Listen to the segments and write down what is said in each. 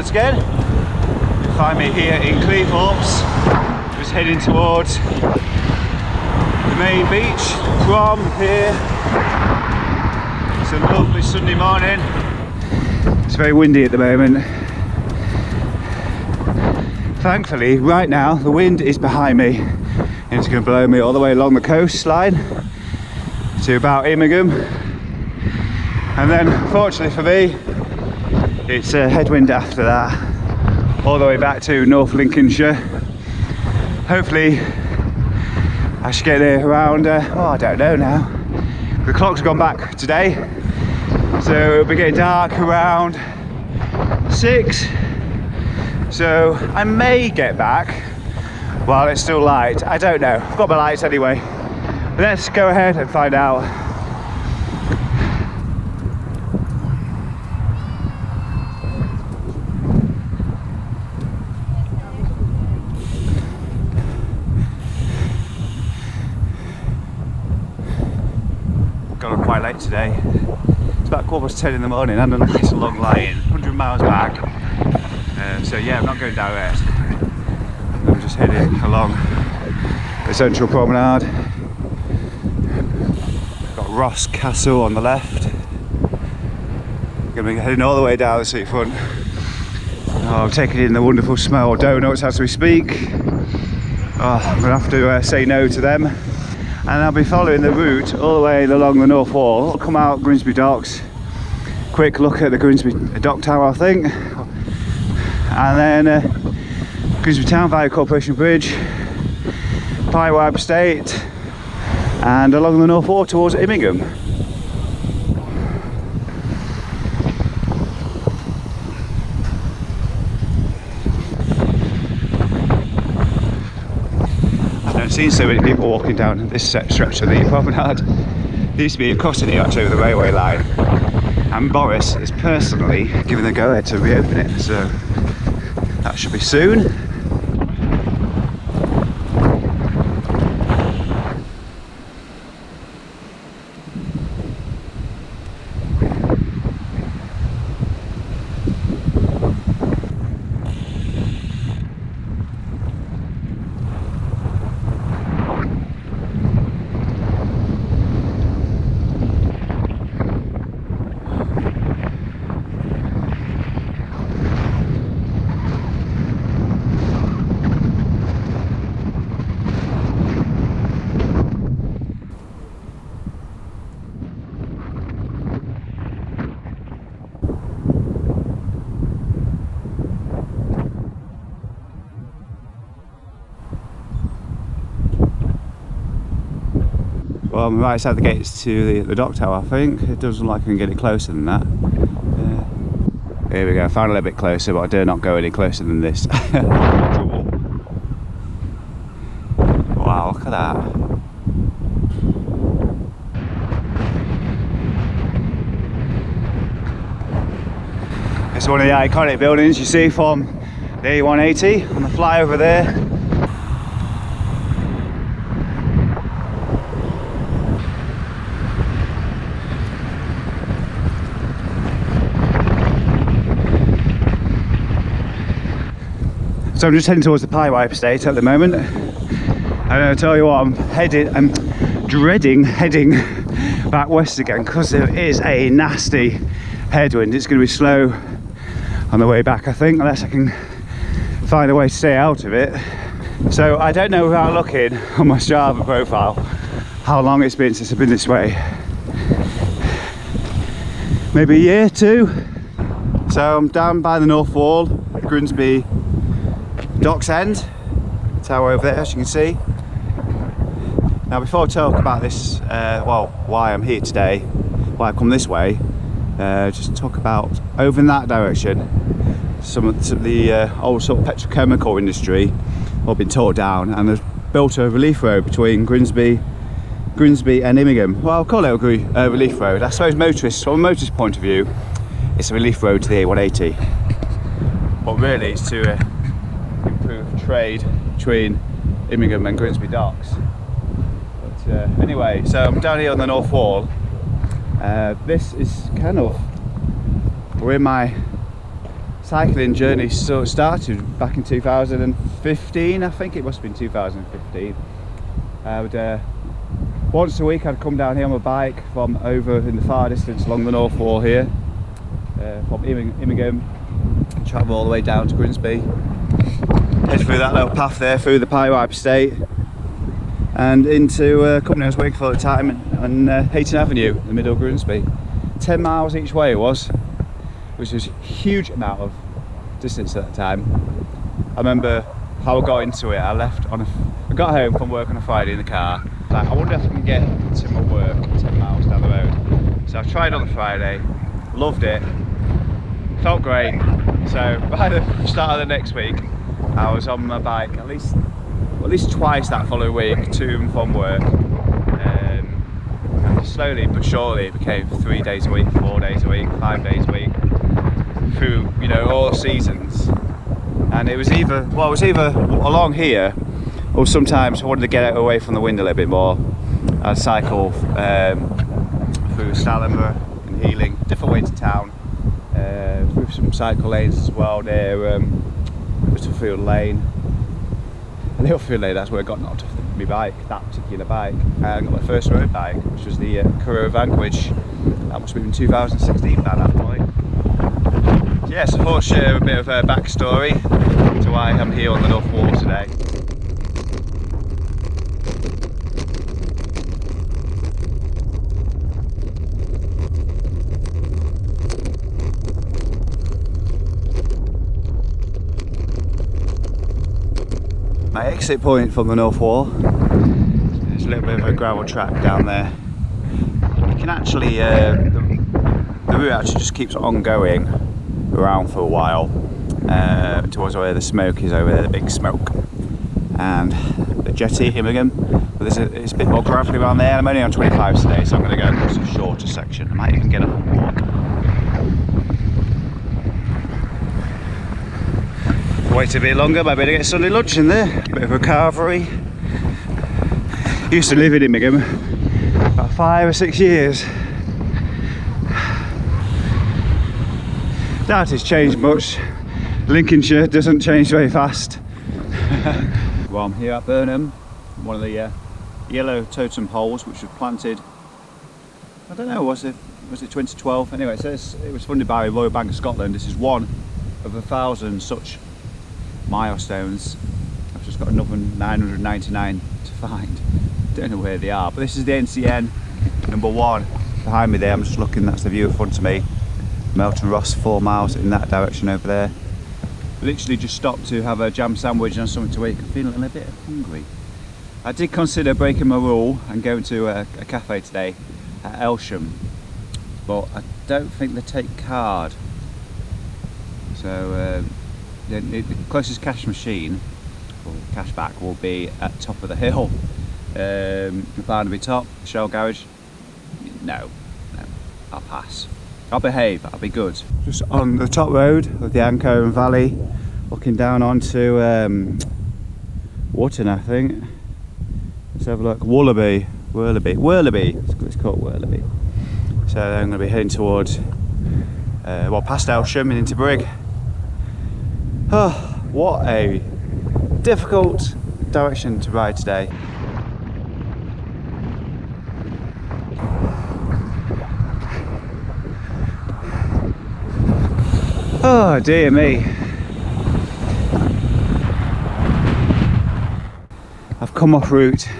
once again. You find me here in Cleethorpes, just heading towards the main beach from here. It's a lovely Sunday morning. It's very windy at the moment. Thankfully, right now, the wind is behind me and it's going to blow me all the way along the coastline to about Immingham. And then, fortunately for me, it's a headwind after that, all the way back to North Lincolnshire. Hopefully, I should get there around, I don't know now. The clock's gone back today, so it'll be getting dark around 6. So I may get back while it's still light. I don't know. I've got my lights anyway. But let's go ahead and find out. Got up quite late today. It's about 10:15 in the morning and a nice long line, 100 miles back. So yeah, I'm not going direct. I'm just heading along the central promenade. Got Ross Castle on the left. Gonna be heading all the way down the seafront. Oh, I'm taking in the wonderful smell of donuts as we speak. Oh, I'm gonna have to say no to them. And I'll be following the route all the way along the North Wall. I'll come out Grimsby docks. Quick look at the Grimsby dock tower, I think. And then Grimsby Town via Corporation Bridge, Keadby Estate, and along the North Wall towards Immingham. I don't see so many people walking down this stretch of the promenade. There used to be a crossing here actually with the railway line, and Boris is personally giving the go-ahead to reopen it, so that should be soon. Well, I'm right outside the gates to the dock tower, I think. It doesn't look like I can get it closer than that. Here we go, I found a little bit closer, but I dare not go any closer than this. Wow, look at that. It's one of the iconic buildings you see from the A180 on the flyover there. So I'm just heading towards the Keadby Estate at the moment. And I'll tell you what, I'm dreading heading back west again because there is a nasty headwind. It's going to be slow on the way back, I think, unless I can find a way to stay out of it. So I don't know without looking on my Strava profile how long it's been since I've been this way. Maybe a year, 2. So I'm down by the North Wall, Grimsby Docks End, tower over there, as you can see. Now before I talk about this, well, why I'm here today, why I've come this way, just talk about over in that direction, some of the old sort of petrochemical industry all been tore down, and they've built a relief road between Grimsby and Immingham. Well, I'll call it a relief road. I suppose motorists, from a motorist point of view, it's a relief road to the A180. But really it's to improve trade between Immingham and Grimsby docks. But anyway, so I'm down here on the North— this is kind of, we're in my cycling journey sort of started back in 2015. I think it must have been 2015. I would once a week I'd come down here on my bike from over in the far distance along the North Wall here, from Immingham, travel all the way down to Grimsby, head through that little path there through the Pyewipe estate and into a company I was working for at the time on Hayton Avenue in the middle of Grimsby. 10 miles each way it was, which was a huge amount of distance at that time. I remember how I got into it. I got home from work on a Friday in the car. Like, I wonder if I can get to my work 10 miles down the road. So I tried on the Friday, loved it, felt great. So by the start of the next week, I was on my bike at least twice that following week to and from work. And slowly but surely it became 3 days a week, 4 days a week, 5 days a week, through, you know, all seasons. And it was either along here, or sometimes I wanted to get away from the wind a little bit more. I'd cycle through Stallingborough and Healing, different way to town, through some cycle lanes as well near Littlefield Lane. Littlefield Lane, that's where I got knocked off my bike, that particular bike. And I got my first road bike, which was the Carrera Vanquish. That must have been 2016 by that point. Yes, I thought I'd share a bit of a backstory to why I'm here on the North Wall today. My exit point from the North Wall, there's a little bit of a gravel track down there. You can actually, the route actually just keeps on going around for a while towards where the smoke is over there, the big smoke, and the jetty, Immingham. But it's a bit more gravelly around there. I'm only on 25 today, so I'm going to go across a shorter section. I might even get up and walk. Wait a bit longer, maybe to get Sunday lunch in there. Bit of recovery. Used to live in Immingham about 5 or 6 years. Doubt it's changed much. Lincolnshire doesn't change very fast. Well, I'm here at Burnham, one of the yellow totem poles which was planted, I don't know, was it 2012? Anyway, it says it was funded by Royal Bank of Scotland. This is one of 1,000 such milestones. I've just got another 999 to find. Don't know where they are, but this is the NCN #1 behind me there. I'm just looking, that's the view in front of me. Melton Ross, 4 miles in that direction over there. Literally just stopped to have a jam sandwich and something to eat. I'm feeling a little bit hungry. I did consider breaking my rule and going to a cafe today at Aylsham, but I don't think they take card. So the closest cash machine, or cash back, will be at top of the hill. Barnaby Top, Shell Garage. No, I'll pass. I'll behave, I'll be good. Just on the top road of the Ancoan Valley, looking down onto Wotton, I think. Let's have a look. Worleby. It's called Worleby. So I'm going to be heading towards, well, past Aylsham and into Brigg. Oh, what a difficult direction to ride today. Oh dear me. I've come off route. I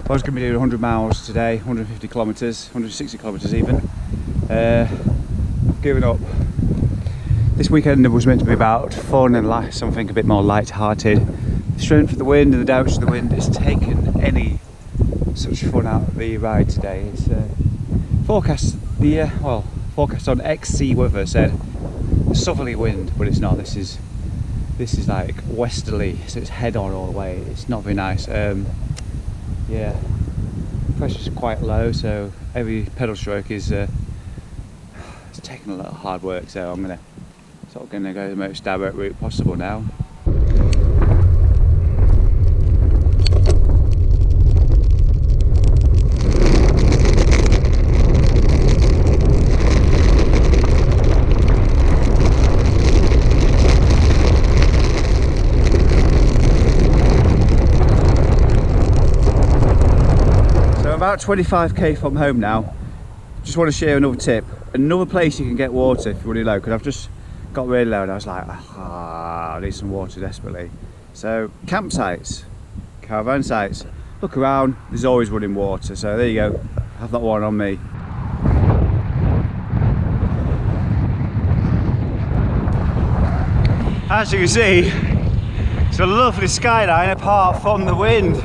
was going to be doing 100 miles today, 150 kilometres, 160 kilometres even. I've given up. This weekend was meant to be about fun and something a bit more light-hearted. The strength of the wind and the direction of the wind has taken any such fun out of the ride today. It's forecast on XC weather said southerly wind, but it's not. This is like westerly, so it's head on all the way. It's not very nice. Yeah, pressure's quite low, so every pedal stroke is it's taking a lot of hard work. So I'm gonna go the most direct route possible now. about 25k from home now. Just want to share another tip. Another place you can get water if you're really low, because I've just got really low and I was like, I need some water desperately. So campsites, caravan sites, look around, there's always running water. So there you go, I have that one on me. As you can see, it's a lovely skyline apart from the wind.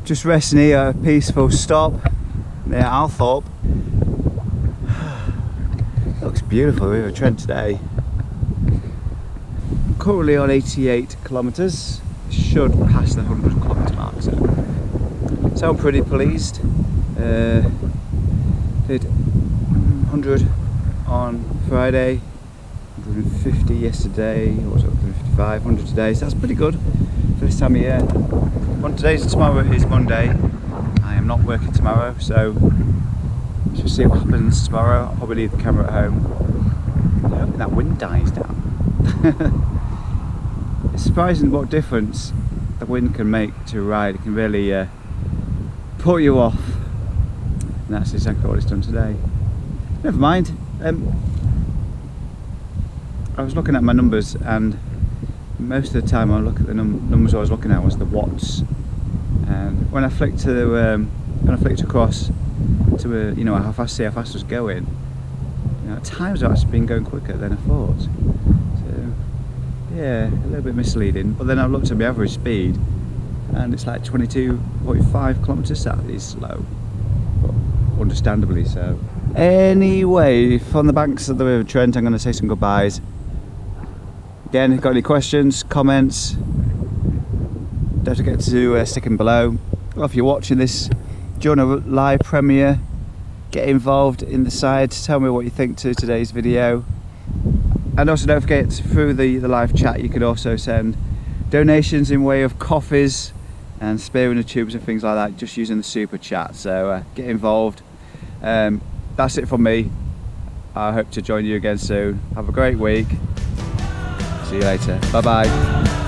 Just resting here at a peaceful stop near Althorpe. Looks beautiful with a trend today. I'm currently on 88 kilometres. Should pass the 100 kilometre mark, so I'm pretty pleased. Did 100 on Friday, 150 yesterday, what was it, 155, 100 today, so that's pretty good for this time of year. Tomorrow is Monday. I am not working tomorrow, so we'll see what happens tomorrow. I'll probably leave the camera at home. I'm hoping that wind dies down. It's surprising what difference the wind can make to a ride. It can really put you off, and that's exactly what it's done today. Never mind. I was looking at my numbers, and most of the time I look at the numbers I was looking at was the watts, and when I flicked to across to how fast I was going, at times I've actually been going quicker than I thought. So yeah, a little bit misleading. But then I looked at my average speed, and it's like 22.5 kilometres. That is slow, but understandably so. Anyway, from the banks of the River Trent, I'm going to say some goodbyes. Again, if you've got any questions, comments, don't forget to stick them below. Or if you're watching this during a live premiere, get involved in the sides, tell me what you think to today's video. And also don't forget, through the live chat, you could also send donations in way of coffees and sparing the tubes and things like that, just using the super chat. So get involved. That's it from me. I hope to join you again soon. Have a great week. See you later. Bye bye.